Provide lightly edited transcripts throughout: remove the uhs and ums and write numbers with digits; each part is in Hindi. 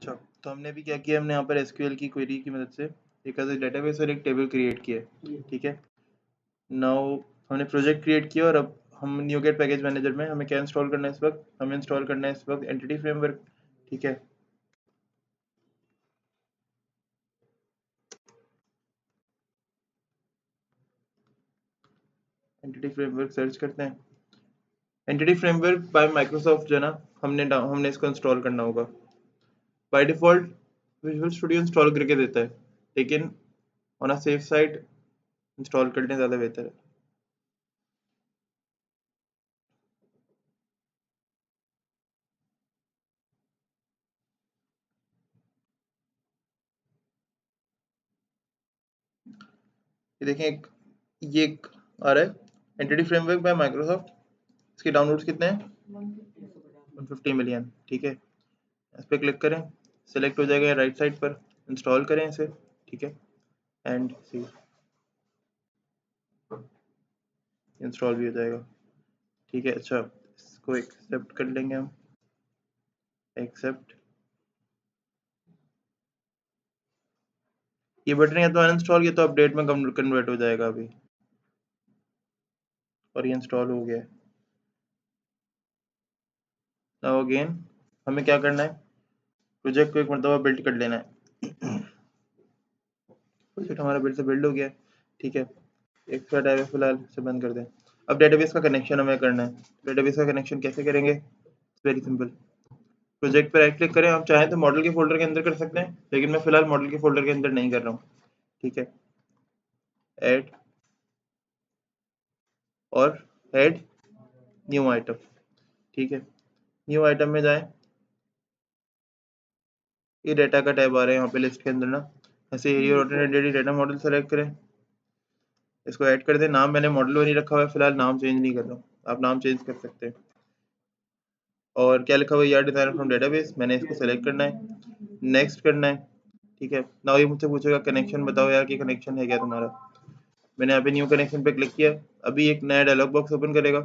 अच्छा, तो हमने भी क्या किया, हमने यहाँ पर एसक्यूएल की क्वेरी की मदद से एक डेटाबेस और एक टेबल क्रिएट किया है, ठीक है। नाउ हमने प्रोजेक्ट क्रिएट किया और अब हम न्यूगेट पैकेज मैनेजर में हमें क्या इंस्टॉल करना है इस वक्त, हमें इंस्टॉल करना है इस वक्त एंटिटी फ्रेमवर्क, ठीक है। एंटिटी फ्रेमवर्क सर्च करते हैं, एंटिटी फ्रेमवर्क बाय माइक्रोसॉफ्ट जो है ना, हमने इसको इंस्टॉल करना होगा। By default visual studio install करके देता है, लेकिन on a safe side install करने ज़्यादा बेहतर है। ये देखें ये एक आ रहा है एंटिटी फ्रेमवर्क बाय माइक्रोसॉफ्ट, इसके डाउनलोड्स कितने हैं 150 मिलियन, ठीक है। इस पर क्लिक करें, सेलेक्ट हो जाएगा राइट साइड पर, इंस्टॉल करें इसे, ठीक है। एंड सी इंस्टॉल भी हो जाएगा, ठीक है। अच्छा, इसको एक्सेप्ट कर लेंगे हम, एक्सेप्ट। ये बटन या तो अनइंस्टॉल या तो अपडेट में कन्वर्ट हो जाएगा अभी, और ये इंस्टॉल हो गया है। नाउ अगेन हमें क्या करना है, प्रोजेक्ट को एक मरतबा बिल्ड कर लेना है। प्रोजेक्ट हमारा बिल्ड से बिल्ड हो गया है, ठीक है। एक साइड है फिलहाल, इसे बंद कर दें। अब डेटाबेस का कनेक्शन हमें करना है। डेटाबेस का कनेक्शन कैसे करेंगे, वेरी सिंपल। प्रोजेक्ट पर राइट क्लिक करें, आप चाहें तो मॉडल के फोल्डर के अंदर कर सकते हैं, लेकिन मैं फिलहाल मॉडल के फोल्डर के अंदर नहीं कर रहा हूँ, ठीक है। ऐड और ऐड न्यू आइटम, ठीक है। न्यू आइटम में जाएं, ये डाटा का टैब आ रहा है यहाँ पे लिस्ट के अंदर ना, ऐसे area rotated data model select करें, इसको ऐड कर दें। नाम मैंने मॉडल वन ही रखा हुआ है फिलहाल, नाम चेंज नहीं कर रहा हूँ, आप नाम चेंज कर सकते हैं। और क्या लिखा हुआ है, यार डिजाइनर फ्रॉम डेटाबेस, मैंने इसको सेलेक्ट करना है, नेक्स्ट करना है, ठीक है। नाउ ये मुझसे पूछेगा कनेक्शन बताओ यार कि कनेक्शन है क्या तुम्हारा। मैंने यहाँ पे न्यू कनेक्शन पे क्लिक किया, अभी एक नया डायलॉग बॉक्स ओपन करेगा,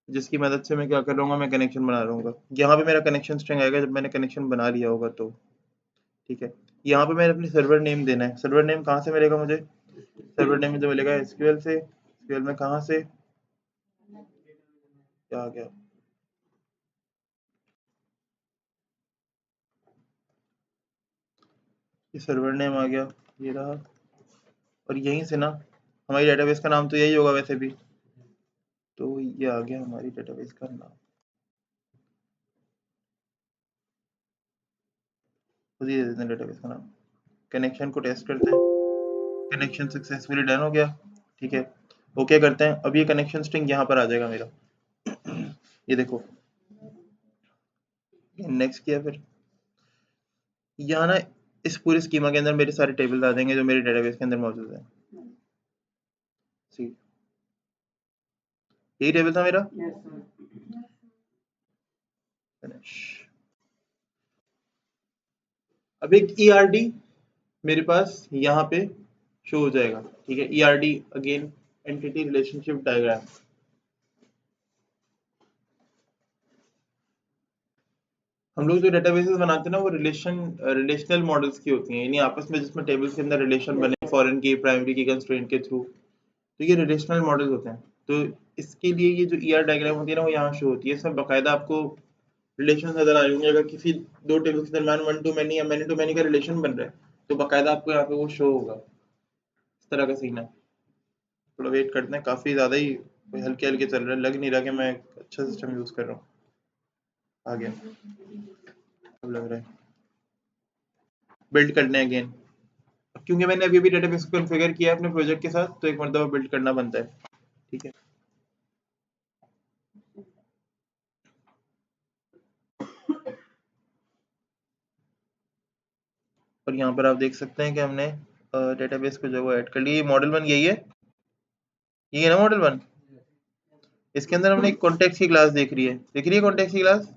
जिसकी मदद से मैं क्या कर रहा हूँ, मैं कनेक्शन बना रहा हूँ। यहाँ पे मेरा कनेक्शन स्ट्रिंग आएगा जब मैंने कनेक्शन बना लिया होगा तो, ठीक है। यहाँ पे मैंने अपनी सर्वर नेम देना है, सर्वर नेम कहाँ से मिलेगा मुझे, सर्वर नेम मुझे मिलेगा एसक्यूएल से, एसक्यूएल में कहाँ से, क्या आ गया, ये सर्वर नेम आ गया, ये रहा। और यहीं से ना हमारी डेटाबेस का नाम तो यही होगा वैसे भी, तो ये आ गया हमारी डेटाबेस का नाम, खुद ही दे देते हैं डेटाबेस का नाम। कनेक्शन को टेस्ट करते हैं, कनेक्शन सक्सेसफुली डन हो गया, ठीक है। ओके करते हैं, अब ये कनेक्शन स्ट्रिंग यहाँ पर आ जाएगा मेरा, ये देखो, नेक्स्ट किया, फिर यहाँ ना इस पूरे स्कीमा के अंदर मेरे सारे टेबल्स आ जाएंगे जो मेरे डेटाबेस के अंदर मौजूद है। सी यही टेबल था मेरा, फिनिश। अब एक ईआरडी मेरे पास यहाँ पे शो हो जाएगा, ठीक है। ERD again entity relationship diagram. हम लोग जो डेटाबेसेस बनाते हैं ना वो रिलेशनल मॉडल्स की होती हैं, यानी आपस में जिसमें टेबल्स के अंदर रिलेशन बने फॉरेन की प्राइमरी की कंस्ट्रेंट के थ्रू, तो ये रिलेशनल मॉडल्स होते हैं। तो इसके लिए ये जो ईआर डायग्राम होती है ना वो यहाँ शो होती है, इसमें बाकायदा आपको रिलेशन नजर आ रही होंगे। अगर किसी दो टेबल्स के दरमियान वन टू मैनी या मैनी टू मैनी का रिलेशन बन रहा है तो बाकायदा आपको यहाँ पे वो शो होगा, इस तरह का सीन है। थोड़ा वेट करते हैं, काफ़ी ज़्यादा ही हल्के हल्के चल रहा है, लग नहीं रहा कि मैं अच्छा सिस्टम यूज़ कर रहा हूँ। आ गया, अब लग रहा है बिल्ड करने अगेन, क्योंकि मैंने अभी भी डेटाबेस को कॉन्फ़िगर किया है अपने प्रोजेक्ट के साथ, तो एक मरतबा बिल्ड करना बनता है, ठीक है। और यहाँ पर आप देख सकते हैं कि हमने डेटाबेस को जो वो ऐड कर लिया। मॉडल वन यही है ना मॉडल वन। इसके अंदर हमने एक कॉन्टेक्स्ट की क्लास देख रही है कॉन्टेक्स्ट की क्लास।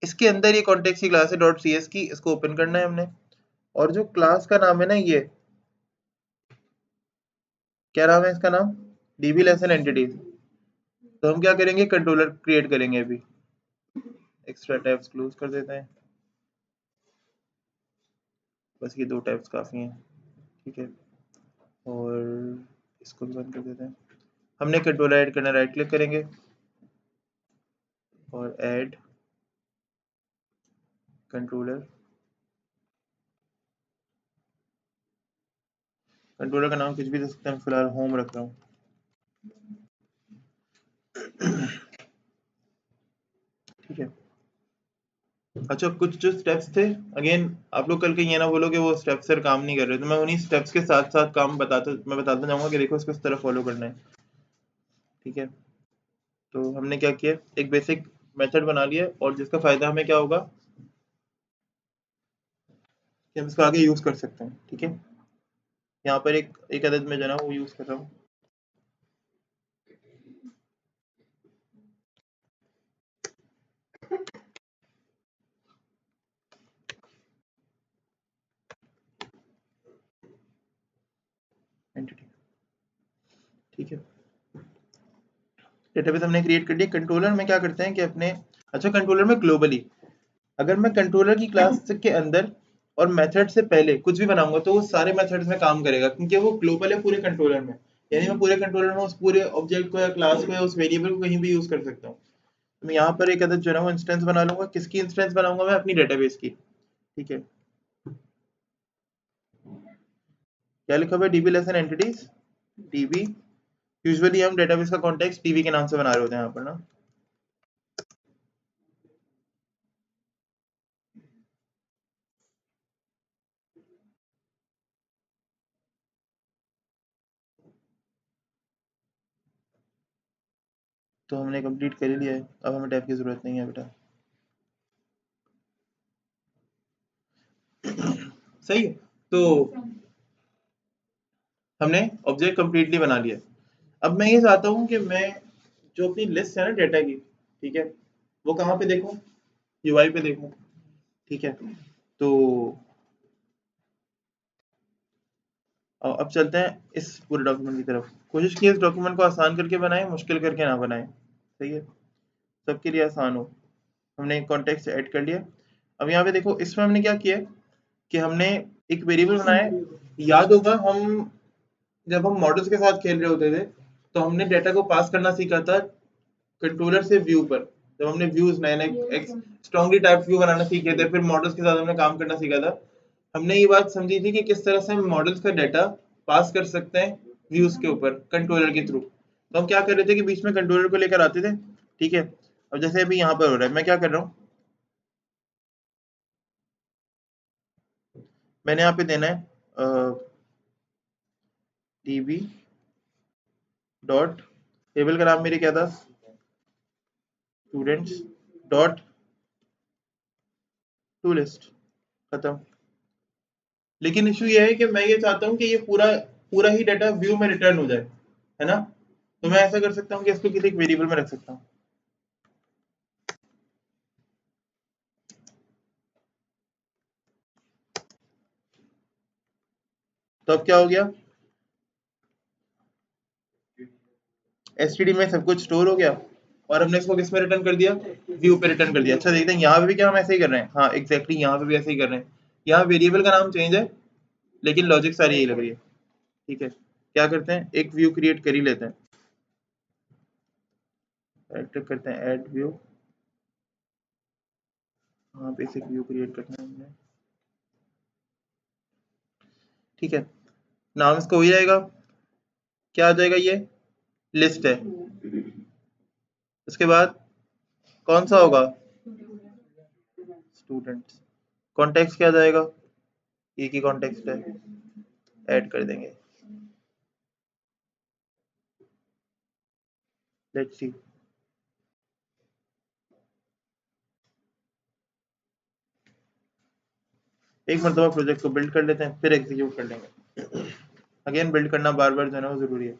इसके अंदर ये कॉन्टेक्स्ट की क्लास है डॉट सी एस की, इसको ओपन करना है हमने। और जो क्लास का नाम है ना, ये क्या नाम है इसका नाम, डीबी लेसन एंटिटीज। तो हम क्या करेंगे, कंट्रोलर क्रिएट करेंगे। अभी एक्स्ट्रा टैब्स क्लोज कर देते हैं, बस ये 2 टैब्स काफ़ी हैं, ठीक है। और इसको भी बंद कर देते हैं। हमने कंट्रोलर ऐड करना, राइट क्लिक करेंगे और ऐड कंट्रोलर। कंट्रोलर का नाम कुछ भी दे सकते हैं, फिलहाल होम रख रहा हूँ। ठीक है। अच्छा, कुछ जो स्टेप्स थे, अगेन आप लोग कल के ये ना बोलो कि वो स्टेप्स सर काम नहीं कर रहे, तो मैं उन्हीं स्टेप्स के साथ साथ काम मैं बताता जाऊंगा कि देखो इसको इस तरह फॉलो करना है। ठीक है। तो हमने क्या किया, एक बेसिक मेथड बना लिया, और जिसका फायदा हमें क्या होगा कि हम इसको आगे यूज कर सकते हैं। ठीक है। यहाँ पर एक अदद में जो है ना वो यूज कर रहा हूँ। एंटिटी, ठीक है। डेटाबेस हमने क्रिएट कर दिया। कंट्रोलर में क्या करते हैं कि अपने, अच्छा कंट्रोलर में ग्लोबली, अगर मैं कंट्रोलर की क्लास के अंदर और मेथड से पहले कुछ भी बनाऊंगा तो वो सारे मेथड्स में काम करेगा, क्योंकि वो ग्लोबल है पूरे कंट्रोलर में। यानी मैं पूरे कंट्रोलर में उस पूरे ऑब्जेक्ट को या क्लास को या उस वेरिएबल को कहीं भी यूज कर सकता हूँ। तो मैं यहाँ पर एक अदद जो है वो इंस्टेंस बना लूंगा। किसकी इंस्टेंस बनाऊंगा मैं, अपनी डेटाबेस की। ठीक है। क्या लिखा हुआ है, dB lesson entities, dB. Usually हम डेटाबेस का कॉन्टेक्स्ट डीबी के नाम से बना रहे होते हैं यहाँ पर ना। तो हमने कंप्लीट कर ही लिया है, अब हमें टैब की जरूरत नहीं है बेटा। सही है। तो हमने ऑब्जेक्ट कंप्लीटली बना लिया। अब मैं ये चाहता हूँ कि मैं जो अपनी लिस्ट है ना डेटा की, ठीक है, वो कहाँ पे देखूँ, यूआई पे देखूँ। ठीक है। तो अब चलते हैं इस पूरे डॉक्यूमेंट की तरफ। कोशिश की इस डॉक्यूमेंट को आसान करके बनाएं, मुश्किल करके ना बनाएं। सही है, सबके लिए आसान हो। हमने कॉन्टेक्स्ट ऐड कर लिया। अब यहाँ पे देखो, इसमें हमने क्या किया कि हमने एक वेरिएबल बनाया है। याद होगा हम जब हम मॉडल्स के साथ खेल रहे होते थे तो हमने डेटा को पास करना सीखा था कंट्रोलर से व्यू पर। जब हमने व्यूज नए नए स्ट्रॉन्गली टाइप व्यू बनाना सीखे थे, फिर मॉडल्स के साथ हमने काम करना सीखा था। हमने ये बात समझी थी कि किस तरह से हम मॉडल्स का डाटा पास कर सकते हैं व्यूज के ऊपर कंट्रोलर के थ्रू। तो हम क्या कर रहे थे कि बीच में कंट्रोलर को लेकर आते थे। ठीक है। अब जैसे अभी यहाँ पर हो रहा है, मैं क्या कर रहा हूँ, मैंने यहाँ पे देना है टीबी डॉट, टेबल का नाम मेरे क्या था, स्टूडेंट्स डॉट टू लिस्ट, खत्म। लेकिन इशू ये है कि मैं ये चाहता हूँ कि ये पूरा पूरा ही डाटा व्यू में रिटर्न हो जाए, है ना। तो मैं ऐसा कर सकता हूँ कि इसको किसी एक वेरिएबल में रख सकता हूँ। तो अब क्या हो गया, एसटीडी में सब कुछ स्टोर हो गया और हमने इसको किस में रिटर्न कर दिया, व्यू पे रिटर्न कर दिया। अच्छा देखते हैं यहाँ पे भी क्या हम ऐसे ही कर रहे हैं। हाँ एग्जैक्टली, यहाँ पे भी ऐसे ही कर रहे हैं। यहाँ वेरिएबल का नाम चेंज है लेकिन लॉजिक सारी यही लग रही है। ठीक है। क्या करते हैं, एक व्यू क्रिएट कर ही लेते हैं। क्लिक करते हैं ऐड व्यू, हाँ बेसिक व्यू क्रिएट करना है हमने। ठीक है। नाम इसका हो जाएगा, क्या आ जाएगा, ये लिस्ट है। उसके बाद कौन सा होगा, स्टूडेंट्स। कॉन्टेक्स्ट क्या जाएगा, एक ही कॉन्टेक्स्ट है, ऐड कर देंगे। लेट्स सी, एक मरतबा प्रोजेक्ट को बिल्ड कर लेते हैं फिर एग्जीक्यूट कर लेंगे। अगेन बिल्ड करना बार बार जो है ना वो जरूरी है।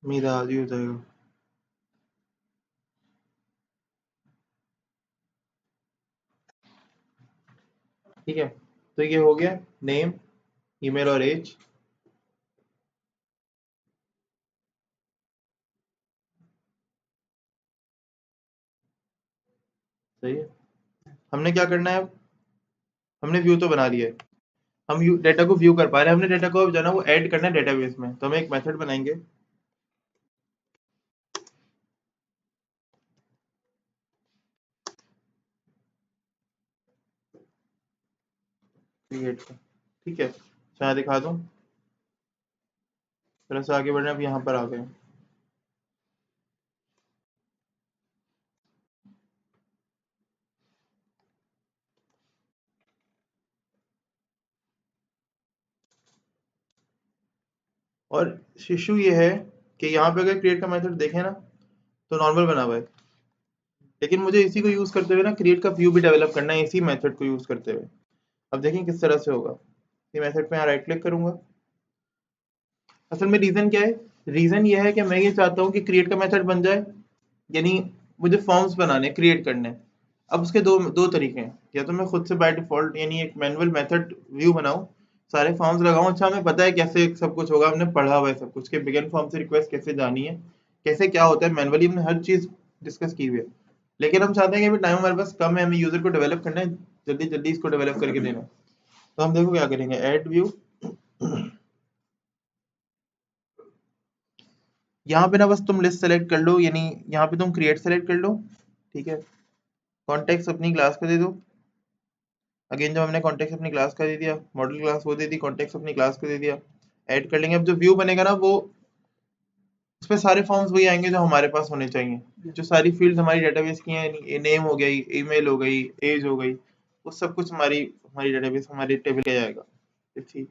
उम्मीद है आज ही हो जाएगा। ठीक है, तो ये हो गया नेम, ईमेल और एज। सही है। हमने क्या करना है अब? हमने व्यू तो बना लिया है, हम डेटा को व्यू कर पा रहे हैं, हमने डेटा को अब जो है ना वो ऐड करना है डेटाबेस में। तो हम एक मेथड बनाएंगे, क्रिएट का। ठीक है, यहाँ दिखा दूँ, थोड़ा सा आगे बढ़े, अब यहाँ पर आ गए। और इशू ये है कि यहाँ पे अगर क्रिएट का मेथड देखें ना तो नॉर्मल बना हुआ है, लेकिन मुझे इसी को यूज करते हुए ना क्रिएट का व्यू भी डेवलप करना है इसी मेथड को यूज करते हुए। अब देखें किस तरह से होगा। ये मेथड पे यहाँ राइट क्लिक करूंगा। असल में रीजन क्या है? रीजन ये है कि मैं ये चाहता हूँ कि क्रिएट का मेथड बन जाए, यानी मुझे फॉर्म्स बनाने, क्रिएट करने हैं। अब उसके दो दो तरीके हैं, या तो मैं खुद से बाय डिफॉल्ट यानी एक मैनुअल मेथड व्यू बनाऊं, सारे फॉर्म्स लगाऊं। अच्छा, हमें पता है कैसे सब कुछ होगा, हमने पढ़ा हुआ है सब कुछ, कि बिगिन फॉर्म से रिक्वेस्ट कैसे जानी है, कैसे क्या होता है, मैनुअली हमने हर चीज डिस्कस की हुई है। लेकिन हम चाहते हैं कि अभी टाइम हमारे पास कम है, हमें यूजर को डेवलप करना है, जल्दी जल्दी इसको डेवलप करके देना है। तो हम देखो क्या करेंगे, ऐड व्यू। यहाँ पे ना बस तुम लिस्ट सेलेक्ट कर लो, यानी यहाँ पे तुम क्रिएट सेलेक्ट कर लो। ठीक है, कॉन्टेक्स्ट अपनी क्लास का दे दो। अगेन जब हमने कॉन्टेक्स्ट अपनी क्लास का दे दिया, मॉडल क्लास वो दे दी, कॉन्टेक्स्ट अपनी क्लास को दे दिया, ऐड कर लेंगे। अब जो व्यू बनेगा ना वो उसपे सारे फॉर्म्स वही आएंगे जो हमारे पास होने चाहिए, जो सारी फील्ड्स हमारी डेटाबेस की हैं, नेम हो गई, ईमेल हो गई, एज हो गई, वो सब कुछ हमारी हमारी डेटाबेस हमारी टेबल पे जाएगा। ठीक,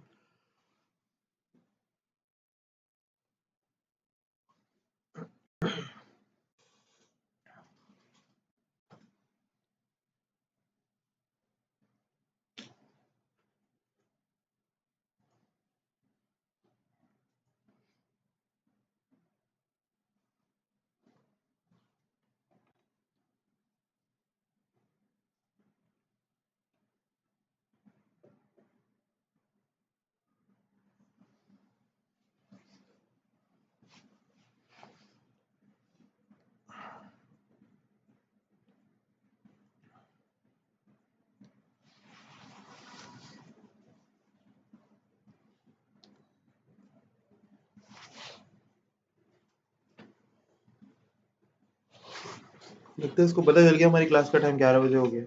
लगता है इसको पता चल गया हमारी क्लास का टाइम 11 बजे हो गया।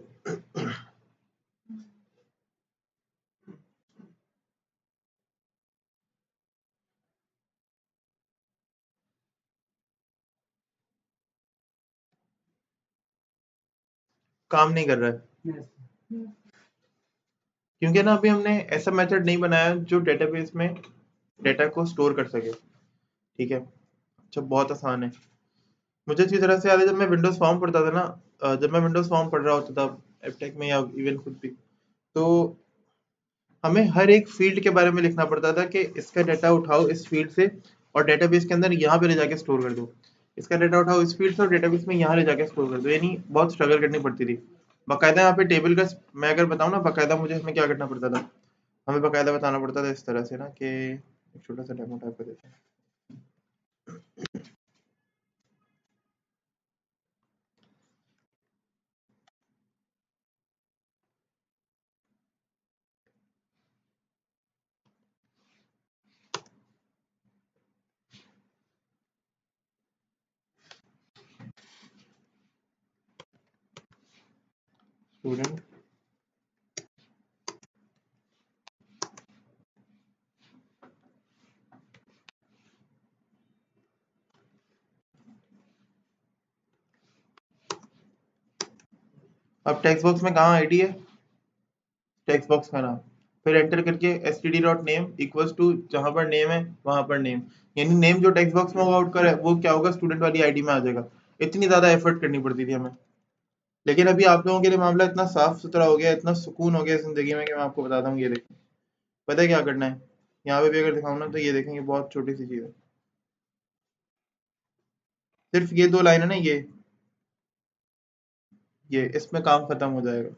काम नहीं कर रहा है क्योंकि ना अभी हमने ऐसा मेथड नहीं बनाया जो डेटाबेस में डेटा को स्टोर कर सके। ठीक है, अच्छा बहुत आसान है। मुझे अच्छी तरह से याद है जब मैं विंडोज फॉर्म पढ़ता था ना, जब मैं विंडोज फॉर्म पढ़ रहा होता था एपटेक में या इवन खुद भी, तो हमें हर एक फील्ड के बारे में लिखना पड़ता था कि इसका डाटा उठाओ इस फील्ड से और डेटाबेस के अंदर यहाँ पे ले जाके स्टोर कर दो, इसका डाटा उठाओ इस फील्ड से और डेटाबेस में यहाँ ले जाके स्टोर कर दो, यानी बहुत स्ट्रगल करनी पड़ती थी। बाकायदा यहाँ पे टेबल का मैं अगर बताऊँ ना, बाकायदा मुझे इसमें क्या करना पड़ता था, हमें बाकायदा बताना पड़ता था इस तरह से ना, कि एक छोटा सा डेमो टाइप कर देते हैं। स्टूडेंट अब टेक्स्ट बॉक्स में कहाँ आईडी है, टेक्स्ट बॉक्स का नाम, फिर एंटर करके std.name इक्वल्स टू जहां पर नेम है वहां पर नेम, यानी नेम जो टेक्स्ट बॉक्स में होगा आउट कर वो क्या होगा, स्टूडेंट वाली आईडी में आ जाएगा। इतनी ज्यादा एफर्ट करनी पड़ती थी हमें, लेकिन अभी आप लोगों के लिए मामला इतना साफ सुथरा हो गया, इतना सुकून हो गया जिंदगी में कि मैं आपको बताता हूँ। ये देखिए, पता है क्या करना है, यहाँ पे भी अगर दिखाऊँ ना तो ये देखेंगे बहुत छोटी सी चीज है। सिर्फ ये 2 लाइन है ना, ये इसमें काम खत्म हो जाएगा।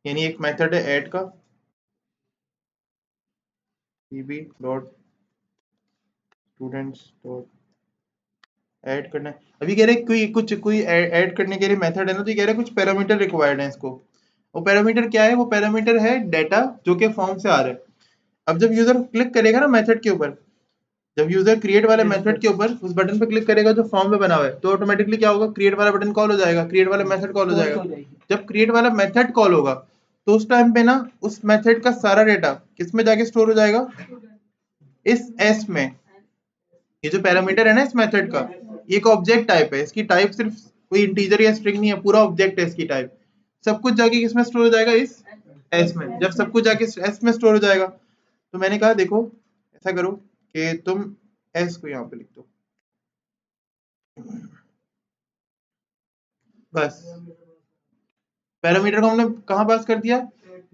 यानी एक मेथड है ऐड का, db dot students dot add करना है। अभी कह रहे कोई ऐड करने के लिए मेथड है ना, तो ये कह रहे कुछ पैरामीटर रिक्वायर्ड है इसको। वो पैरामीटर क्या है? वो पैरामीटर है डेटा जो कि फॉर्म से आ रहा है। अब जब यूजर क्लिक करेगा ना मेथड के ऊपर, जब यूजर क्रिएट वाले मेथड के ऊपर उस बटन पे क्लिक करेगा जो फॉर्म में बना हुआ है, तो ऑटोमेटिकली क्या होगा? क्रिएट वाला बटन कॉल हो जाएगा, क्रिएट वाला मेथड कॉल हो जाएगा। जब क्रिएट वाला मेथड कॉल होगा तो उस टाइम पे ना उस मेथड का सारा डेटा किस में जाके स्टोर हो जाएगा? इस एस में। ये जो पैरामीटर है ना इस मेथड का, ये एक ऑब्जेक्ट टाइप है। इसकी टाइप सिर्फ कोई इंटीजर या स्ट्रिंग नहीं है, पूरा ऑब्जेक्ट है इसकी टाइप। सब कुछ जाके किसमें स्टोर हो जाएगा? इस एस में। जब सब कुछ जाके एस में स्टोर हो जाएगा, तो मैंने कहा देखो ऐसा करो कि तुम एस को यहाँ पे लिख दो, बस। पैरामीटर को हमने कहाँ पास कर दिया?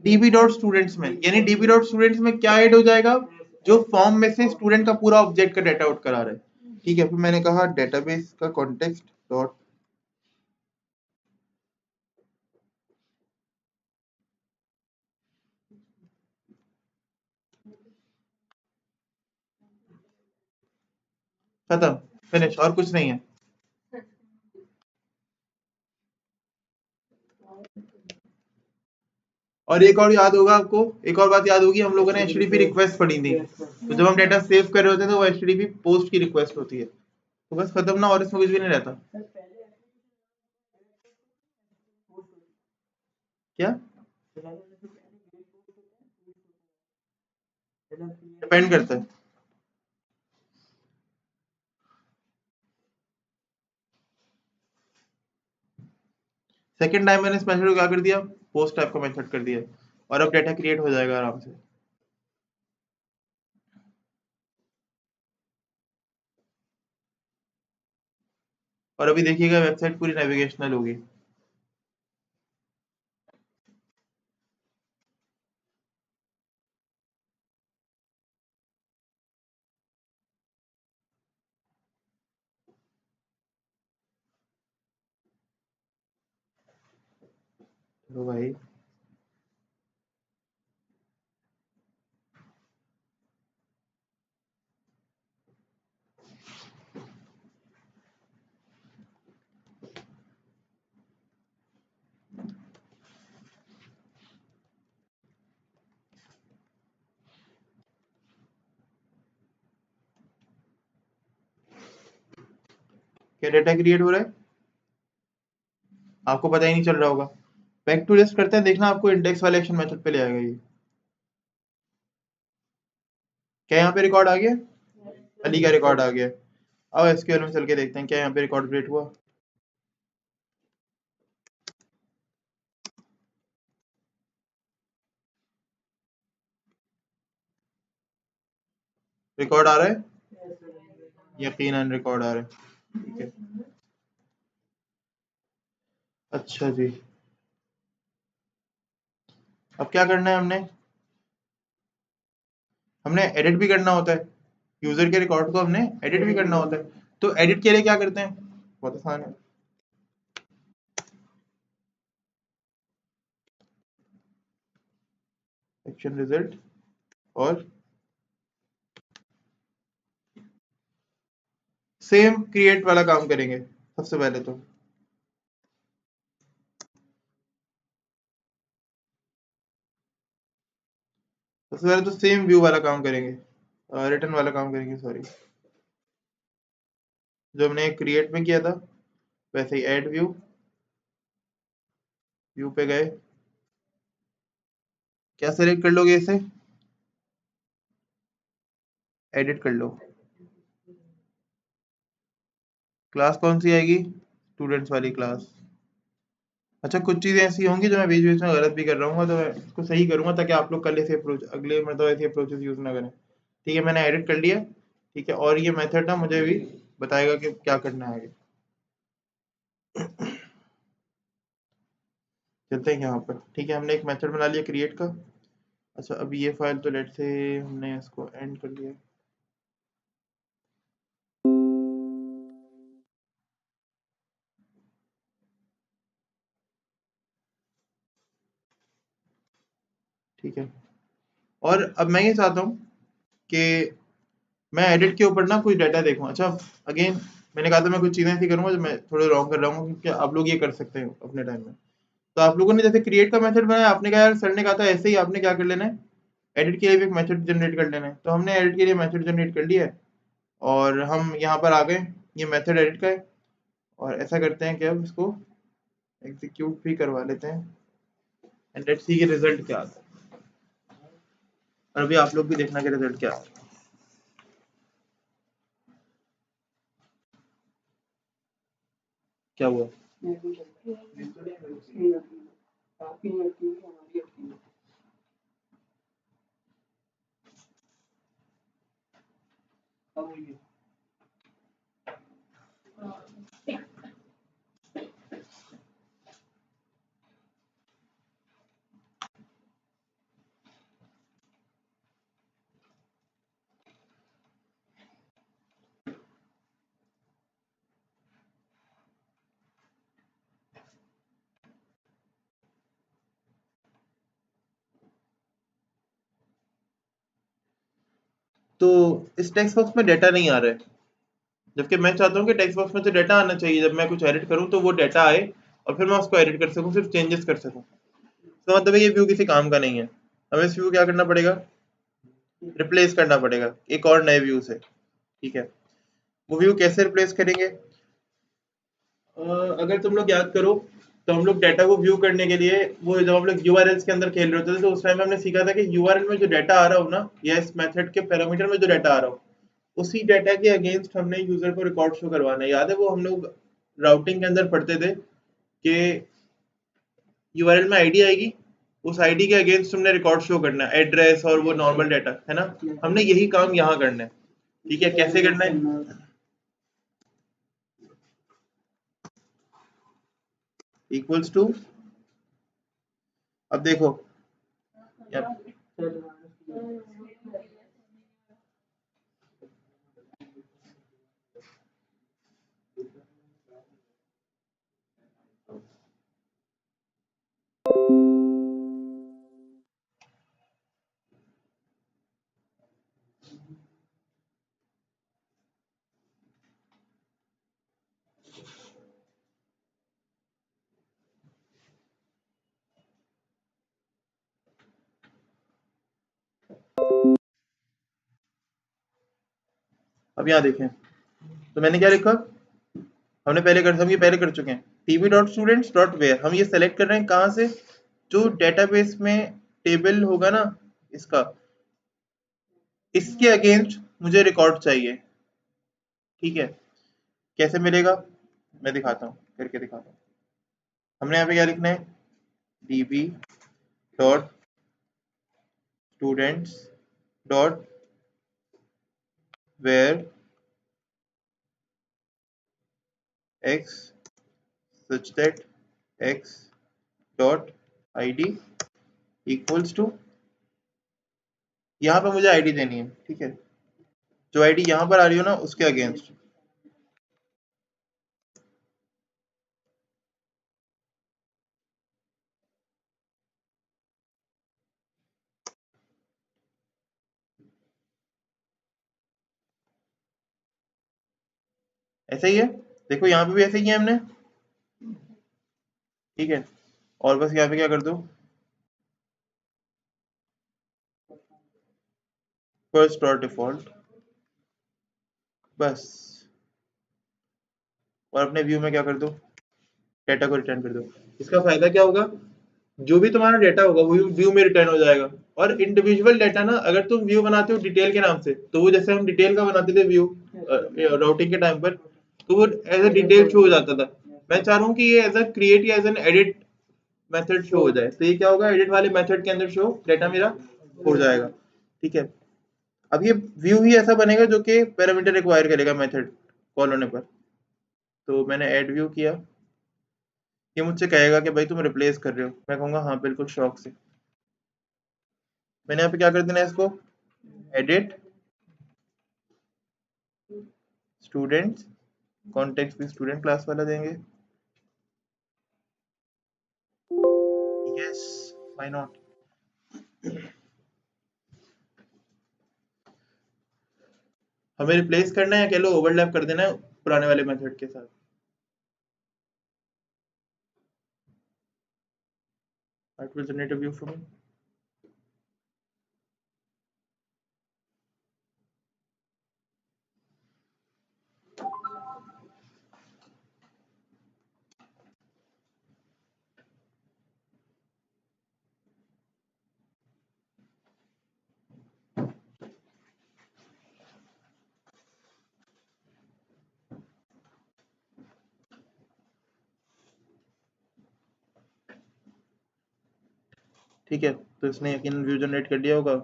db डॉट स्टूडेंट्स में। यानी db डॉट स्टूडेंट्स में क्या ऐड हो जाएगा? जो फॉर्म में से स्टूडेंट का पूरा ऑब्जेक्ट का डाटा आउट करा रहा है। ठीक है, फिर मैंने कहा डेटाबेस का कॉन्टेक्स्ट डॉट खत्म, फिनिश, और कुछ नहीं है। और एक और याद होगा आपको, एक और बात याद होगी, हम लोगों ने एचटीटीपी रिक्वेस्ट पढ़ी थी। तो जब हम डेटा सेव कर रहे होते हैं तो वो एचटीटीपी पोस्ट की रिक्वेस्ट होती है। तो बस खत्म ना, और इसमें कुछ भी नहीं रहता। क्या डिपेंड करता है? सेकंड टाइम मैंने इस मेथड को क्या कर दिया? पोस्ट टाइप का मेथड कर दिया, और अब डेटा क्रिएट हो जाएगा आराम से। और अभी देखिएगा वेबसाइट पूरी नेविगेशनल होगी। तो भाई क्या डेटा क्रिएट हो रहा है? आपको पता ही नहीं चल रहा होगा। बैक टू लिस्ट करते हैं, देखना आपको इंडेक्स वाले एक्शन मेथड पे ले आएगा ये। क्या यहाँ पे रिकॉर्ड आ गया? अली का रिकॉर्ड आ गया। अब एसक्यूएल में चल के देखते हैं क्या यहाँ पे रिकॉर्ड क्रिएट हुआ। रिकॉर्ड आ रहा है, यकीनन रिकॉर्ड आ रहा है। ठीक है, अच्छा जी। अब क्या करना है? हमने हमने एडिट भी करना होता है, यूजर के रिकॉर्ड को हमने एडिट भी करना होता है। तो एडिट के लिए क्या करते हैं? बहुत आसान है। एक्शन रिजल्ट, और सेम क्रिएट वाला काम करेंगे सबसे पहले। तो सबसे पहले तो सेम व्यू वाला काम करेंगे, रिटर्न वाला काम करेंगे, सॉरी। जो हमने क्रिएट में किया था वैसे ही ऐड व्यू, व्यू पे गए, क्या सेलेक्ट कर लोगे इसे? एडिट कर लो। क्लास कौन सी आएगी? स्टूडेंट्स वाली क्लास। अच्छा, कुछ चीजें ऐसी होंगी जो मैं बीच बीच में गलत भी कर रहा हूँ, तो मैं इसको सही करूंगा ताकि आप लोग कल ऐसे अप्रोच, अगले मतलब ऐसे अप्रोचेस यूज ना करें। ठीक है, मैंने एडिट कर लिया। ठीक है, और ये मेथड ना मुझे भी बताएगा कि क्या करना है आगे। चलते हैं यहाँ पर। ठीक है, हमने एक मेथड बना लिया क्रिएट का। अच्छा, अभी ये फाइल तो लेट से हमने इसको एंड कर लिया। ठीक है। और अब मैं ये चाहता हूँ कि मैं एडिट के ऊपर ना कुछ डाटा देखूँ। अच्छा, अगेन मैंने कहा था मैं कुछ चीज़ें ऐसी करूँगा जो मैं थोड़े रॉन्ग कर रहा हूँ, क्योंकि आप लोग ये कर सकते हो अपने टाइम में। तो आप लोगों ने जैसे क्रिएट का मेथड बनाया, आपने कहा यार सर ने कहा था ऐसे ही आपने क्या कर लेना है, एडिट के लिए भी एक मेथड जनरेट कर लेना है। तो हमने एडिट के लिए मेथड जनरेट कर लिया है और हम यहाँ पर आ गए, ये मेथड एडिट का है। और ऐसा करते हैं कि अब इसको एग्जीक्यूट भी करवा लेते हैं एंड लेट्स सी कि रिजल्ट क्या आता है। और अभी आप लोग भी देखना कि रिजल्ट क्या आता है। क्या हुआ? तो इस टेक्स्ट बॉक्स में डाटा नहीं आ रहा है, जबकि मैं चाहता हूँ कि टेक्स्ट बॉक्स में तो डाटा आना चाहिए। जब मैं कुछ एडिट करूँ तो वो डाटा आए और फिर मैं उसको एडिट कर सकूँ, सिर्फ चेंजेस कर सकूँ। तो मतलब ये व्यू किसी काम का नहीं है। हमें इस व्यू क्या करना पड़ेगा, रिप्लेस करना पड़ेगा एक और नए व्यू से। ठीक है, वो व्यू कैसे रिप्लेस करेंगे? अगर तुम लोग याद करो तो हम लोग डाटा को व्यू करने के लिए वो जब हम लोग यूआरएल्स के अंदर खेल रहे होते थे, तो उस टाइम हमने सीखा था कि यूआरएल में जो डाटा आ रहा हो ना, या इस मेथड के पैरामीटर में जो डाटा आ रहा हो, उसी डाटा के अगेंस्ट हमने यूजर को रिकॉर्ड शो करवाना है। याद है वो हम लोग राउटिंग के अंदर पढ़ते थे कि यूआरएल में आईडी आएगी, उस आईडी के अगेंस्ट तुमने रिकॉर्ड शो करना है, एड्रेस और वो नॉर्मल डाटा, है ना? हमने यही काम यहाँ करना है। ठीक है, कैसे करना है? इक्वल्स टू, अब देखो अब यहाँ देखें तो मैंने क्या लिखा, हमने पहले कर हम ये पहले कर चुके हैं। DB dot students dot where, हम ये सेलेक्ट कर रहे हैं कहाँ से, जो डेटाबेस में टेबल होगा ना इसका, इसके अगेंस्ट मुझे रिकॉर्ड चाहिए। ठीक है, कैसे मिलेगा मैं दिखाता हूँ, करके दिखाता हूँ। हमने यहाँ पे क्या लिखना है, db dot students dot where x such that x dot id equals to, यहाँ पे मुझे आईडी देनी है। ठीक है, जो आईडी यहाँ पर आ रही हो ना उसके अगेंस्ट। ऐसा ही है, देखो यहाँ पे भी ऐसे ही किया हमने। ठीक है, और बस यहाँ पे क्या कर दो, फर्स्ट डॉट डिफॉल्ट, बस। और अपने व्यू में क्या कर दो, डेटा को रिटर्न कर दो। इसका फायदा क्या होगा, जो भी तुम्हारा डेटा होगा वो व्यू में रिटर्न हो जाएगा। और इंडिविजुअल डेटा ना, अगर तुम व्यू बनाते हो डिटेल के नाम से, तो वो जैसे हम डिटेल का बनाते थे व्यू राउटिंग के टाइम पर, तो वो एज ए डिटेल शो हो जाता था। मैं चाह रहा हूँ कि ये एज अ क्रिएट या as an edit method show हो जाए। तो ये क्या होगा, एडिट वाले मेथड के अंदर शो डेटा मेरा हो जाएगा। ठीक है, अब ये व्यू ही ऐसा बनेगा जो कि पैरामीटर रिक्वायर करेगा मेथड कॉल होने पर। तो मैंने ऐड व्यू किया, ये मुझसे कहेगा कि भाई तुम रिप्लेस कर रहे हो, मैं कहूँगा हाँ बिल्कुल शौक से। मैंने यहाँ पे क्या कर देना है, इसको एडिट स्टूडेंट्स, कॉन्टेक्स्ट भी स्टूडेंट क्लास वाला देंगे। Yes, why not. हमें रिप्लेस करना है या कह लो ओवरलैप कर देना है पुराने वाले मेथड के साथ। It will generate a view for me. ठीक है, तो इसने यकीनन व्यू जनरेट कर दिया होगा।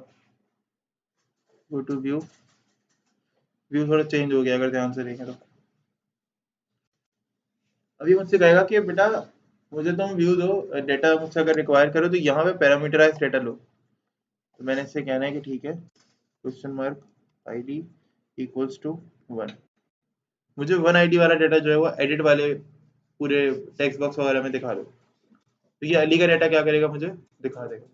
गो टू व्यू, व्यू थोड़ा चेंज हो गया अगर ध्यान से देखें तो। अभी मुझसे कहेगा कि बेटा मुझे तुम व्यू दो, डेटा मुझसे अगर रिक्वायर करो तो यहाँ पे पैरामीटराइज डेटा लो। तो मैंने इससे कहना है कि ठीक है, question mark ID equals to 1। मुझे 1 ID वाला डेटा जो है वो एडिट वाले पूरे टेक्स्ट बॉक्स वगैरह में दिखा दो। तो ये अली का डेटा क्या करेगा, मुझे दिखा देगा।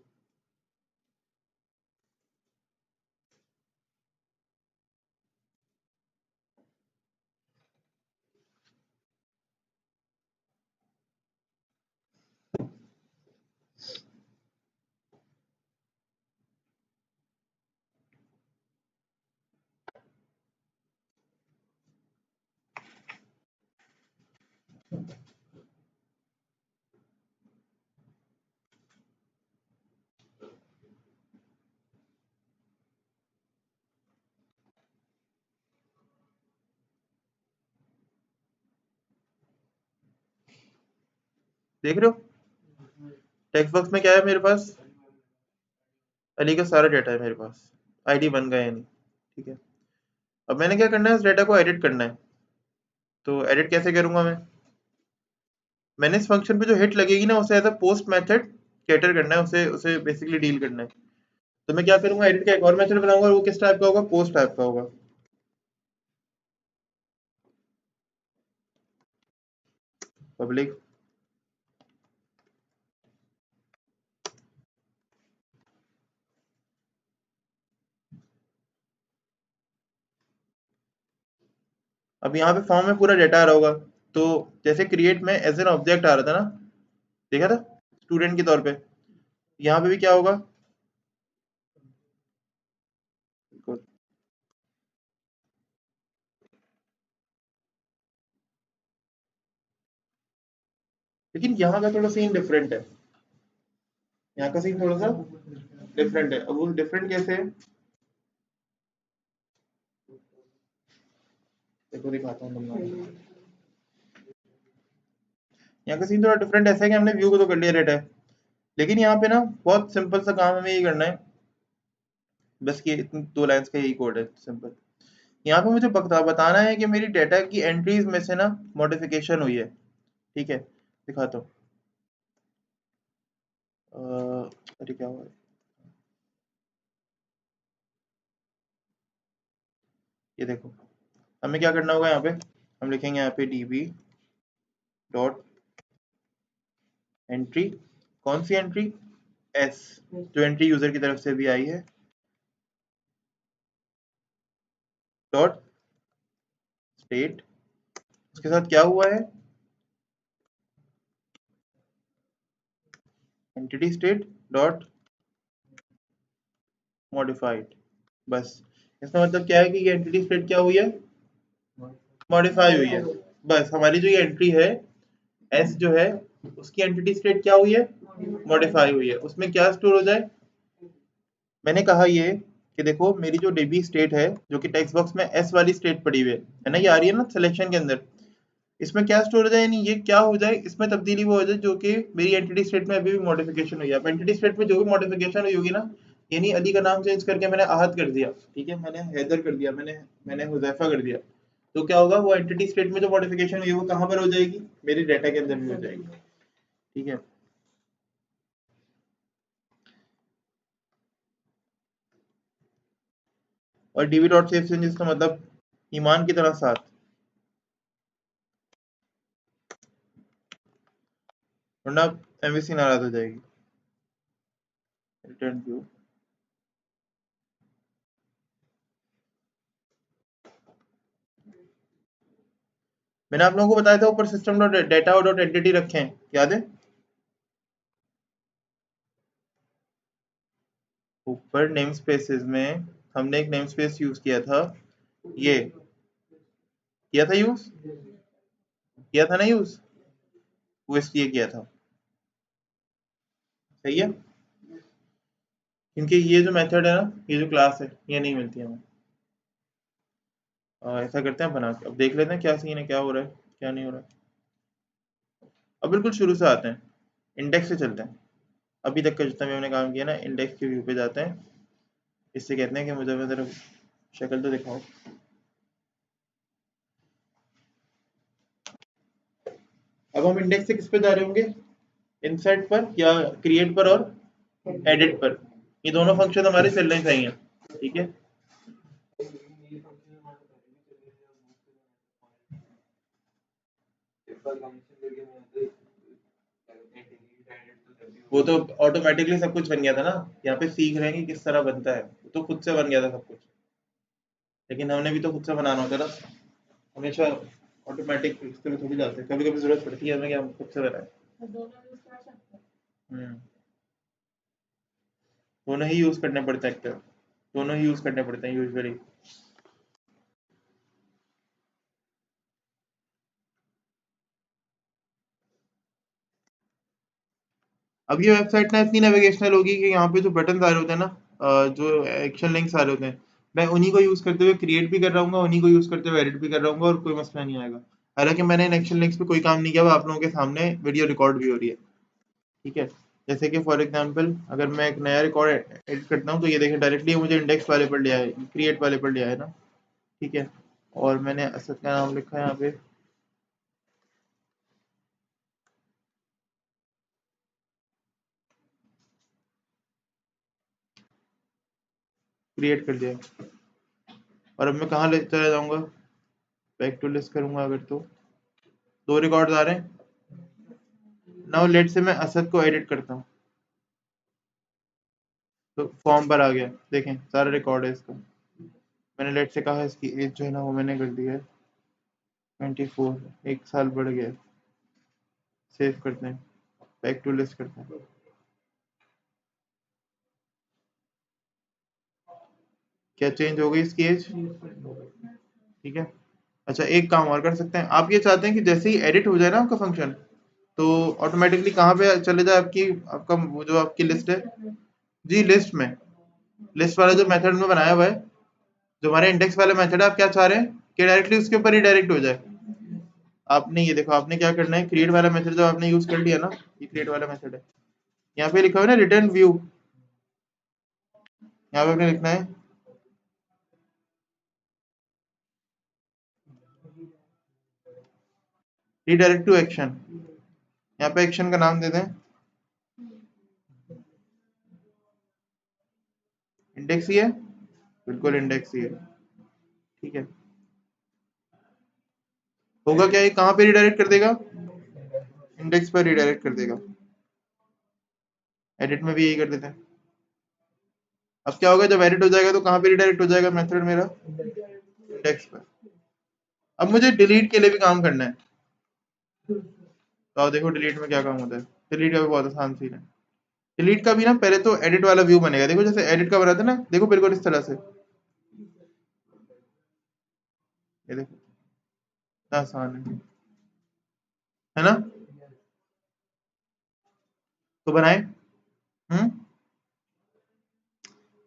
देख रहे हो टेक्स्ट बॉक्स में क्या है मेरे पास, अली का सारा डेटा है मेरे पास, ID बन गया नहीं। ठीक है, अब मैंने क्या करना है, इस डेटा को एडिट करना है। तो एडिट कैसे करूंगा मैंने इस फंक्शन पे जो हिट लगेगी ना उसे as a post method cater करना है, उसे उसे बेसिकली डील करना है। तो मैं क्या करूंगा, एडिट का एक और मेथड बनाऊंगा और वो किस टाइप का होगा, पोस्ट टाइप का होगा। पब्लिक अब यहाँ पे फॉर्म में पूरा डेटा आ रहा होगा। तो जैसे क्रिएट में एज एन ऑब्जेक्ट आ रहा था ना, देखा था स्टूडेंट के तौर पे, यहाँ पे भी क्या होगा, लेकिन यहाँ का थोड़ा सीन डिफरेंट है। यहाँ का सीन थोड़ा सा डिफरेंट है। अब वो डिफरेंट कैसे है, देखो दिखाता हूँ तुमको। यहाँ का सीन थोड़ा डिफरेंट ऐसा है कि हमने व्यू को तो कर लिया डेटा है, लेकिन यहाँ पे ना बहुत सिंपल सा काम हमें ये करना है, बस ये इतनी 2 लाइंस का यही कोड है सिंपल। यहाँ पे मुझे बताना है कि मेरी डेटा की एंट्रीज में से ना मॉडिफिकेशन हुई है। ठीक है, दिखाता हूँ। अरे क्या हुआ है, ये देखो। हमें क्या करना होगा, यहाँ पे हम लिखेंगे यहाँ पे db डॉट एंट्री, कौन सी एंट्री, s, जो एंट्री यूजर की तरफ से भी आई है, डॉट स्टेट, उसके साथ क्या हुआ है, एंटिटी स्टेट डॉट मॉडिफाइड। बस इसका मतलब क्या है कि ये एंटिटी स्टेट क्या हुई है, मॉडिफाई हुई है। बस हमारी जो ये एंट्री है एस जो है उसकी एंटिटी स्टेट क्या हुई है, मॉडिफाई हुई है। उसमें क्या स्टोर हो जाए, मैंने कहा ये कि देखो मेरी जो डीबी स्टेट है जो कि टेक्स्ट बॉक्स में एस वाली स्टेट पड़ी हुई है ना, ये आ रही है ना सिलेक्शन के अंदर, इसमें क्या स्टोर हो जाए, यानी ये क्या हो जाए, इसमें तब्दीली वो हो जाए जो कि मेरी एंटिटी स्टेट में अभी भी मॉडिफिकेशन हुई है। अब एंटिटी स्टेट में जो भी मॉडिफिकेशन हुई होगी ना, यानी अली का नाम चेंज करके मैंने आहद कर दिया, ठीक है, मैंने हैदर कर दिया, मैंने हुजैफा कर दिया, तो क्या होगा, वो एंटिटी स्टेट में जो मॉडिफिकेशन हुई है वो कहाँ पर हो जाएगी, मेरी डाटा के अंदर भी हो जाएगी। ठीक है, और डीबी डॉट सेव चेंजेस का मतलब ईमान की तरह साथ, वरना एमवीसी नाराज हो जाएगी। Return view. मैंने आप लोगों को बताया था ऊपर सिस्टम डॉट डेटा और डॉट एंटिटी रखे हैं, याद है? ऊपर नेम स्पेसेस में हमने एक नेम स्पेस यूज किया था, ये किया था यूज, किया था ना यूज, वो इसलिए किया था, सही है? क्योंकि ये जो मेथड है ना, ये जो क्लास है, ये नहीं मिलती हमें। ऐसा करते हैं बना के, अब देख लेते हैं क्या सीन है, क्या हो रहा है, क्या नहीं हो रहा है। अब बिल्कुल शुरू से आते हैं, इंडेक्स से चलते हैं। अभी तक का जितना भी हमने काम किया ना, इंडेक्स के व्यू पे जाते हैं। इससे कहते हैं कि मुझे मेरा शक्ल तो दिखाओ। अब हम इंडेक्स से किस पे जा रहे होंगे? इंसर्ट पर या क्रिएट पर और एडिट पर। ये दोनों फंक्शन हमारे चलने चाहिए, ठीक है? वो तो ऑटोमेटिकली सब कुछ बन गया था ना, यहाँ पे सीख रहे हैं कि किस तरह बनता है, वो तो खुद से बन गया था सब कुछ। लेकिन हमने भी तो खुद से बनाना होता है ना, हमेशा ऑटोमेटिक इससे थोड़ी जाते हैं, कभी कभी जरूरत पड़ती है हमें कि हम खुद से बनाए। हम्म, दोनों ही यूज करने पड़ते हैं, दोनों ही यूज करने पड़ते हैं यूजुअली। अब ये वेबसाइट ना इतनी नेविगेशनल होगी कि यहाँ पे जो बटन आ रहे होते हैं ना, जो एक्शन लिंक्स आ रहे होते हैं, मैं उन्हीं को यूज करते हुए क्रिएट भी कर रहा हूँ, उन्हीं को यूज करते हुए एडिट भी कर रहा हूँ, और कोई मसला नहीं आएगा। हालांकि मैंने इन एक्शन लिंक्स पे कोई काम नहीं किया, वो आप लोगों के सामने वीडियो रिकॉर्ड भी हो रही है, ठीक है? जैसे कि फॉर एग्जांपल अगर मैं एक नया रिकॉर्ड एडिट करता हूँ, तो ये देखें डायरेक्टली मुझे इंडेक्स वाले पर लिया है, क्रिएट वाले पर लिया है ना, ठीक है? और मैंने असद का नाम लिखा है यहाँ पे, क्रिएट कर दिया। और अब मैं कहाँ ले चला जाऊंगा? बैक टू लिस्ट करूंगा अगर, तो दो रिकॉर्ड आ रहे हैं। नाउ लेट से मैं असद को एडिट करता हूँ, तो फॉर्म पर आ गया, देखें सारा रिकॉर्ड है इसका। मैंने लेट से कहा इसकी एज जो है ना वो मैंने कर दी है 24, 1 साल बढ़ गया। सेव करते हैं, बैक टू लिस्ट करते हैं। क्या चेंज हो गई इसकी एज? ठीक है। अच्छा एक काम और कर सकते हैं, आप ये चाहते हैं कि जैसे ही एडिट हो जाए ना आपका फंक्शन, तो ऑटोमेटिकली कहाँ पे चले जाए आपकी, आपका वो जो आपकी लिस्ट है, जी लिस्ट में, लिस्ट वाला जो मेथड में बनाया हुआ है, जो हमारे इंडेक्स वाला मेथड है, आप क्या चाह रहे हैं कि डायरेक्टली उसके ऊपर ही डायरेक्ट हो जाए? आपने ये देखो, आपने क्या करना है, क्रिएट वाला मेथड जो आपने यूज कर लिया ना, ये क्रिएट वाला मेथड है, यहाँ पे लिखा हुआ है ना रिटर्न व्यू, यहाँ पे आपने लिखना है रीडायरेक्ट टू एक्शन। यहाँ पे एक्शन का नाम दे दें इंडेक्स ही है, बिल्कुल इंडेक्स ही है, ठीक है? होगा क्या, ये कहाँ पे रिडायरेक्ट कर देगा? इंडेक्स पर रिडायरेक्ट कर देगा। एडिट में भी यही कर देते हैं। अब क्या होगा, जब एडिट हो जाएगा तो कहाँ पे रिडायरेक्ट हो जाएगा मेथड मेरा? इंडेक्स पर। अब मुझे डिलीट के लिए भी काम करना है, तो आप देखो डिलीट में क्या काम होता है। डिलीट का भी बहुत आसान सीन है। डिलीट का भी ना पहले तो एडिट वाला व्यू बनेगा, देखो जैसे एडिट का बनाते हैं ना, देखो बिल्कुल इस तरह से, ये देखो इतना आसान है ना? तो बनाए, हम्म,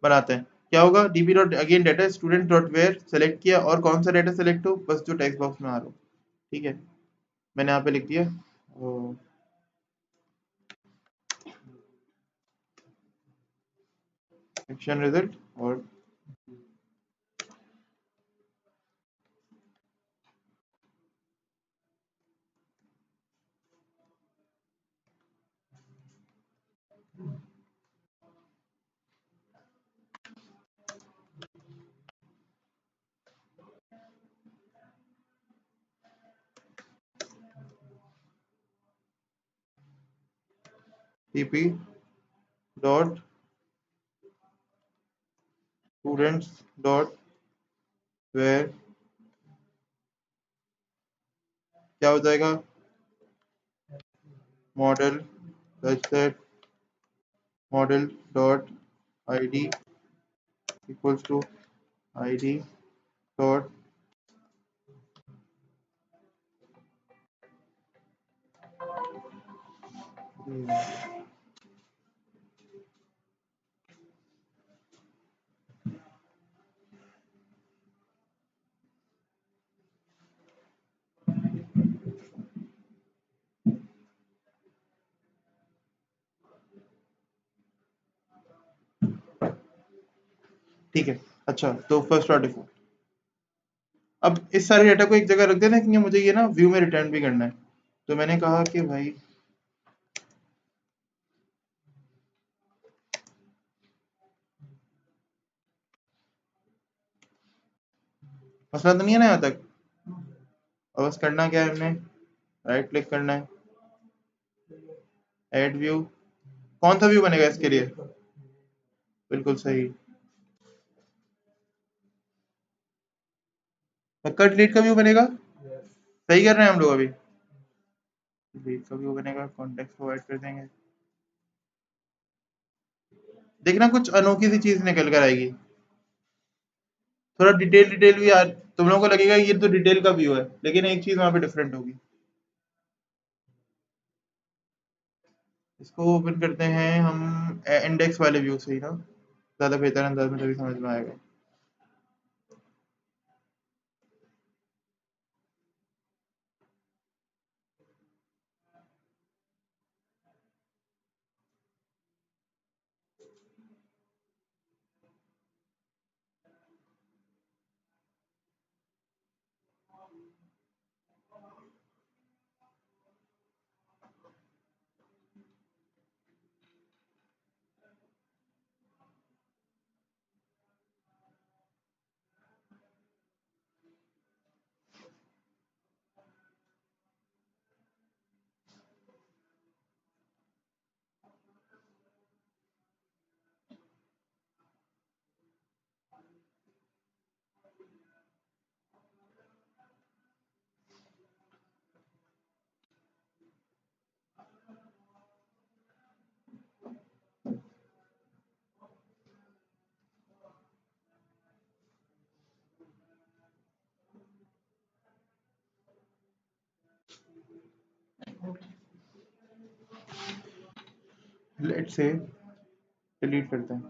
बनाते हैं। क्या होगा, DB dot again data student dot where select किया, और कौन सा डाटा सेलेक्ट हो, बस जो टेक्स्ट बॉक्स में आ रहा हो, ठीक है? मैंने यहाँ पे लिख दिया एक्शन रिजल्ट और DB dot students dot where क्या हो जाएगा, model such that model dot id equals to id dot ठीक है। अच्छा, तो फर्स्ट बाय डिफॉल्ट अब इस सारे डेटा को एक जगह रख देना क्योंकि मुझे ये ना व्यू में रिटर्न भी करना है। तो मैंने कहा कि भाई मसला तो नहीं है ना यहाँ तक। अब बस करना क्या है, हमने राइट क्लिक करना है, ऐड व्यू। कौन सा व्यू बनेगा इसके लिए? बिल्कुल सही, पक्का डिलीट का व्यू बनेगा। सही कर रहे हैं हम लोग अभी। डिलीट का व्यू बनेगा, कॉन्टेक्स्ट प्रोवाइड कर देंगे। देखना कुछ अनोखी सी चीज निकल कर आएगी। थोड़ा डिटेल भी यार, तुम लोगों को लगेगा ये तो डिटेल का व्यू है, लेकिन एक चीज वहां पे डिफरेंट होगी। इसको ओपन करते हैं हम इंडेक्स वाले व्यू से ही ना, ज्यादा बेहतर अंदाज में तभी समझ में आएगा। लेट्स से डिलीट करते हैं।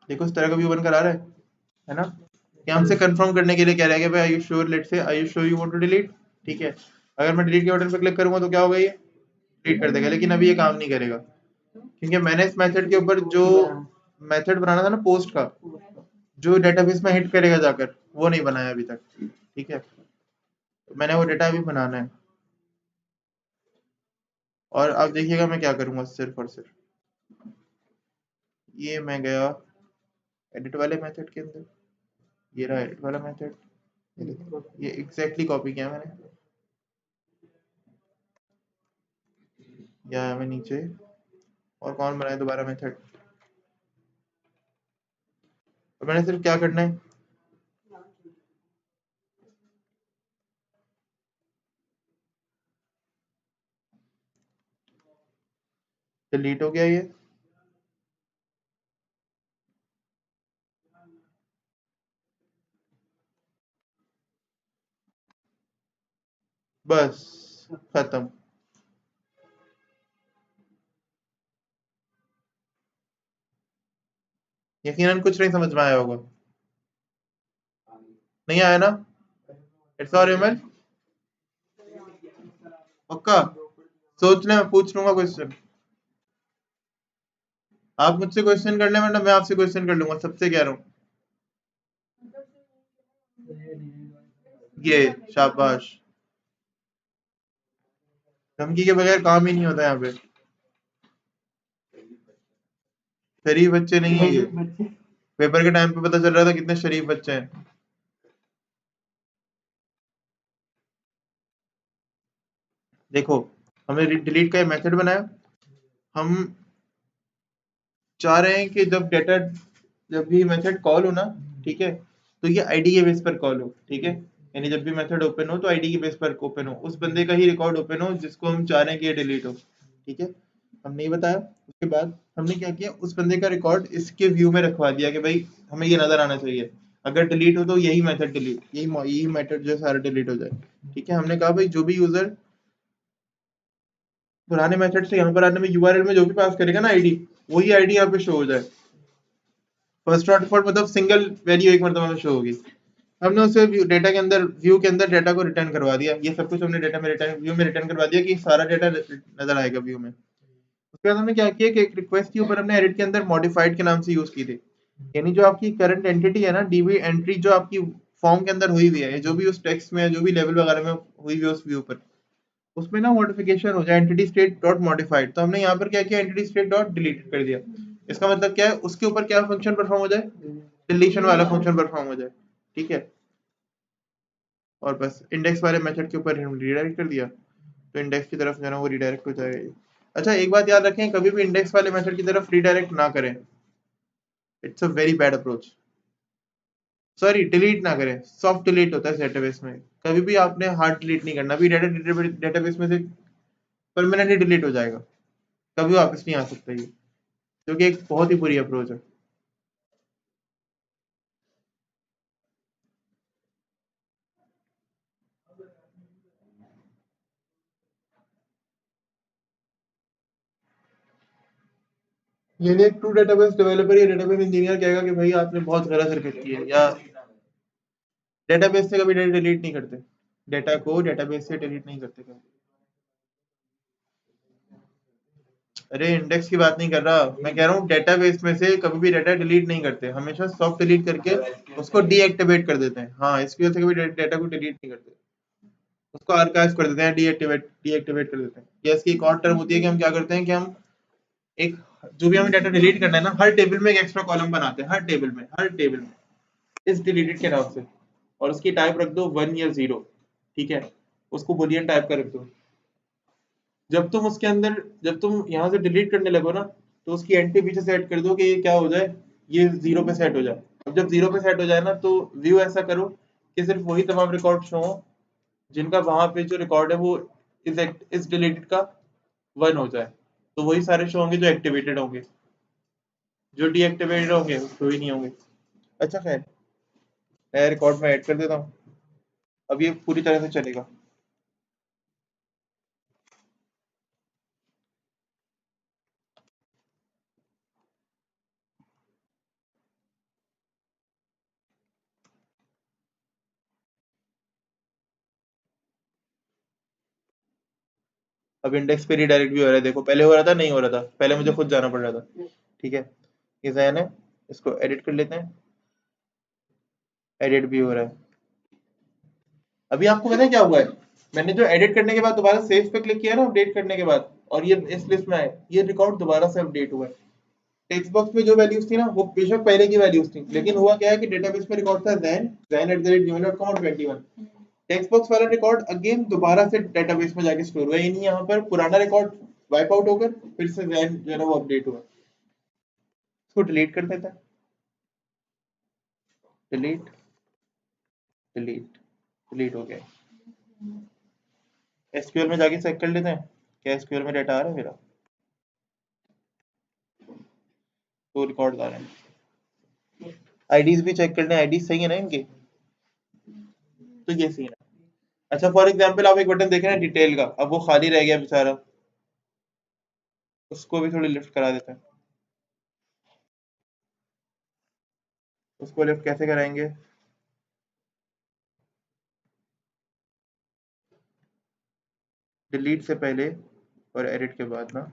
देखो इस तरह का व्यू बनकर आ रहा है ना। ये हमसे कंफर्म करने के लिए कह रहा है कि भाई are you sure, let's say are you sure you want to delete. ठीक है, अगर मैं डिलीट के बटन पर क्लिक करूंगा तो क्या होगा, ये डिलीट कर देगा, लेकिन अभी ये काम नहीं करेगा क्योंकि मैंने इस मेथड के ऊपर जो मेथड बनाना था ना पोस्ट का, जो डेटाबेस में हिट करेगा जाकर, वो नहीं बनाया अभी तक। ठीक है, तो मैंने वो डेटा अभी बनाना है। और अब देखिएगा मैं क्या करूंगा, सिर्फ और सिर्फ ये मैं गया एडिट वाले मेथड के अंदर, ये रहा एडिट वाला मेथड, ये एग्जैक्टली कॉपी किया मैंने, या मैं नीचे और कौन बनाया दोबारा मेथड। और मैंने सिर्फ क्या करना है, डिलीट हो गया ये, बस खत्म। यकीनन कुछ नहीं समझ में आया होगा, नहीं आया ना। इट्स और एमएल पक्का, सोच ले, मैं पूछ लूंगा क्वेश्चन। आप मुझसे क्वेश्चन कर ले, वरना मैं आपसे क्वेश्चन कर लूंगा, सबसे कह रहा हूँ। ये शाबाश, धमकी के बगैर काम ही नहीं होता यहाँ पे। शरीफ बच्चे नहीं है ये, पेपर के टाइम पे पता चल रहा था कितने शरीफ बच्चे हैं। देखो, हमने डिलीट का मेथड बनाया। हम चाह रहे हैं कि जब डेटा जब भी मेथड कॉल हो ना, ठीक है, तो ये आईडी के बेस पर कॉल हो, ठीक है, यानी जब भी मेथड ओपन हो तो आईडी के बेस पर ओपन हो, उस बंदे का ही रिकॉर्ड ओपन हो जिसको हम चाह रहे हैं कि ये डिलीट हो, ठीक है। हमने ये बताया, उसके बाद हमने क्या किया, उस बंदे का रिकॉर्ड इसके व्यू में रखवा दिया कि भाई हमें ये नजर आना चाहिए, अगर डिलीट हो तो यही मेथड डिलीट, यही मेथड जो है सारा डिलीट हो जाए, ठीक है। हमने कहा भाई जो भी यूजर पुराने मेथड से यहाँ पर आने में यूआरएल में जो भी पास करेगा ना आईडी, वही आईडी यहाँ पे शो हो जाए, फर्स्ट बाय डिफॉल्ट मतलब सिंगल वैल्यू एक मरतबा में शो होगी। हमने उसे डेटा के अंदर, व्यू के अंदर डेटा को रिटर्न करवा दिया, ये सब कुछ हमने डेटा में रिटर्न, व्यू में रिटर्न करवा दिया कि सारा डेटा नजर आएगा व्यू में। उसके बाद हमने क्या किया कि एक रिक्वेस्ट के ऊपर हमने एडिट के अंदर मॉडिफाइड के नाम से यूज की थी, यानी जो आपकी करंट एंटिटी है ना, डीबी एंट्री जो आपकी फॉर्म के अंदर हुई हुई है, जो भी उस टेक्स्ट में, जो भी लेवल वगैरह में हुई हुई है उस व्यू पर, उसमें ना मॉडिफिकेशन हो जाए एंटिटी स्टेट डॉट मॉडिफाइड, तो हमने यहाँ पर क्या किया, एंटिटी स्टेट डॉट डिलीट कर दिया। इसका मतलब क्या है, उसके ऊपर क्या फंक्शन परफॉर्म हो जाए, डिलीशन वाला फंक्शन परफॉर्म हो जाए, ठीक है। और बस इंडेक्स वाले मेथड के ऊपर हम रीडायरेक्ट कर दिया, तो इंडेक्स की तरफ जो है ना वो रीडायरेक्ट हो जाएगा। अच्छा एक बात याद रखें, कभी भी इंडेक्स वाले मेथड की तरफ रीडायरेक्ट ना करें, it's a very bad approach. Sorry, delete ना करें, सॉफ्ट डिलीट होता है डेटाबेस में, कभी भी आपने हार्ड डिलीट नहीं करना, अभी डाटा डेटाबेस में से परमानेंटली डिलीट हो जाएगा, कभी वापस नहीं आ सकता ये, जो कि एक बहुत ही बुरी अप्रोच है। यानी एक ट्रू डेटाबेस डेवलपर या डेटाबेस इंजीनियर कहेगा कि भाई आपने बहुत गलत हरकत की है, या डेटाबेस से कभी डेटा डिलीट नहीं करते, डेटा को डेटाबेस से डिलीट नहीं करते कभी। अरे इंडेक्स की बात नहीं कर रहा मैं, कह रहा हूँ डेटाबेस में से कभी भी डेटा डिलीट नहीं करते, हमेशा सॉफ्ट डिलीट करके उसको डीएक्टिवेट कर देते हैं। हाँ, इसकी वजह से कभी डेटा को डिलीट नहीं करते, उसको आर्काइव कर देते हैं, डीएक्टिवेट कर देते हैं। या इसकी एक और टर्म होती है कि हम क्या करते हैं कि हम एक, जो भी हमें डाटा डिलीट करना है ना, हर टेबल में एक एक्स्ट्रा कॉलम बनाते हैं, हर टेबल में इस डिलीटेड के नाम से, और उसकी टाइप रख दो 1 या 0, ठीक है, उसको बुलियन टाइप का रख दो। जब तुम उसके अंदर, जब तुम यहाँ से डिलीट करने लगो ना, तो उसकी एंट्री पीछे सेट कर दो कि ये क्या हो जाए, ये 0 पे सेट हो जाए। अब जब 0 पे सेट हो जाए ना, तो व्यू ऐसा करो कि सिर्फ वही तमाम रिकॉर्ड शो हो जिनका वहां पे जो रिकॉर्ड है वो इस डिलीटेड का 1 हो जाए, तो वही सारे शो होंगे जो एक्टिवेटेड होंगे, जो डीएक्टिवेटेड होंगे शो ही नहीं होंगे। अच्छा खैर, मैं रिकॉर्ड में ऐड कर देता हूँ, अब ये पूरी तरह से चलेगा। अब इंडेक्स पे रिडायरेक्ट भी हो रहा है, देखो पहले हो रहा था, नहीं हो रहा था, पहले मुझे खुद जाना पड़ रहा था, ठीक है। ये जैन है, इसको एडिट कर लेते हैं, एडिट भी हो रहा है। अभी आपको पता है क्या हुआ है, मैंने जो एडिट करने के बाद दोबारा सेव पे क्लिक किया ना अपडेट करने के बाद, और ये इस लिस्ट में आए, ये रिकॉर्ड दोबारा से अपडेट हुआ है। टेक्स्ट बॉक्स में जो वैल्यूज थी ना वो बेशक पहले की वैल्यूज थी, लेकिन हुआ क्या है कि डेटाबेस में रिकॉर्ड था zen@gmail.com और 21, टेक्स्ट बॉक्स वाला रिकॉर्ड अगेन दोबारा से डेटाबेस में जाके स्टोर हुआ, यानी यहाँ पर पुराना रिकॉर्ड वाइप आउट होकर फिर से zen जो है ना वो अपडेट हुआ। इसको डिलीट कर देता है, डिलीट, डिलीट, डिलीट हो गया। एसक्यूएल में जाके चेक कर लेते हैं क्या एसक्यूएल में डाटा आ रहा है मेरा, तो रिकॉर्ड आ रहे हैं। आईडीज भी चेक कर लें, आईडीज सही है ना इनके, तो ये सही है। अच्छा फॉर एग्जांपल आप एक बटन देख रहे हैं डिटेल का, अब वो खाली रह गया बेचारा, उसको भी थोड़ी लिफ्ट करा देते हैं। उसको लिफ्ट कैसे कराएंगे, डिलीट से पहले और एडिट के बाद ना,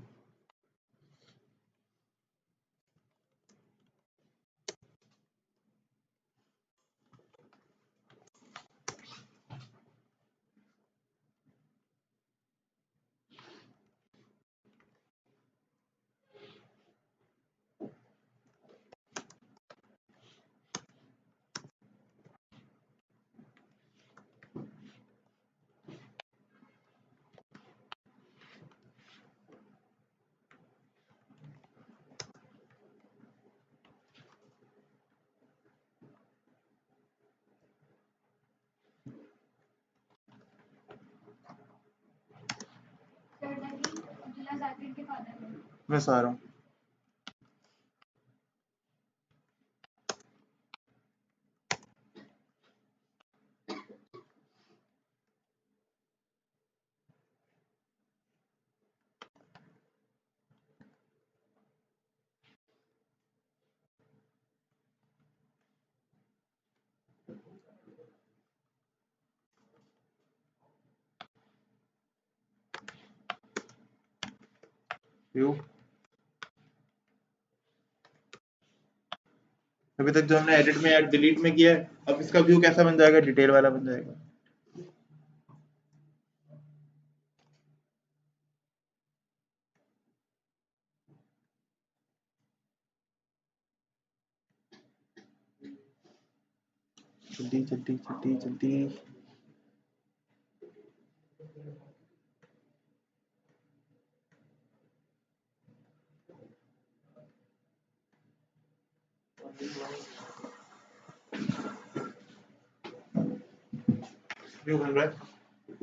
जैकलिन के फादर ने। मैं आ रहा हूँ। व्यू अभी तक जो हमने एडिट में या डिलीट में किया है, अब इसका व्यू कैसा बन जाएगा? डिटेल वाला बन जाएगा। जल्दी जल्दी जल्दी जल्दी। व्यू बन रहा है।